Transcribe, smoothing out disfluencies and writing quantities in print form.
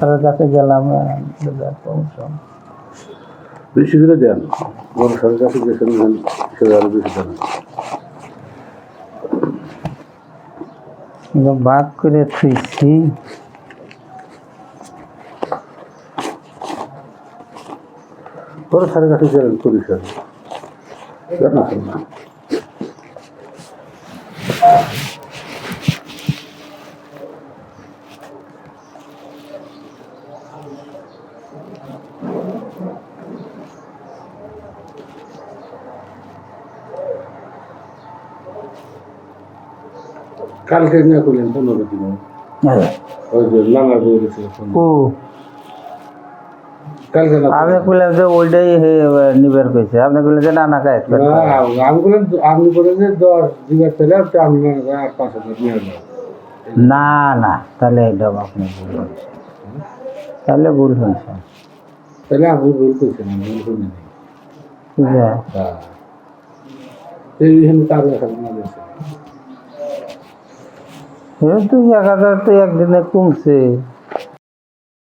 স্যারের কাছে গেলাম বেশি করে দেন বড় স্যারের কাছে গেছেন সে আরো বেশি দেন ভাগ করে থুইছি বড় স্যারের কাছে গেলেন পরিষ্কার না কালকে নিয়ে করলেন 15 দিন ওই যে লাঙ্গা বই গেছিল কালকে আমি বললাম যে ওইটাই নিবার কইছে আপনি বললেন যে না কাজ আমি বললাম আপনি বলেন যে 10 দিনের চলে আমি আর 5,000 নিয়ে আসবো না না তাহলে এটা আপনি ভুল হয়েছে তাহলে ভুল হয়েছে তাহলে আমি ভুল করছি না ভুল করি না এইখানে তার লেখা তো 1000 তো একদিনে কমছে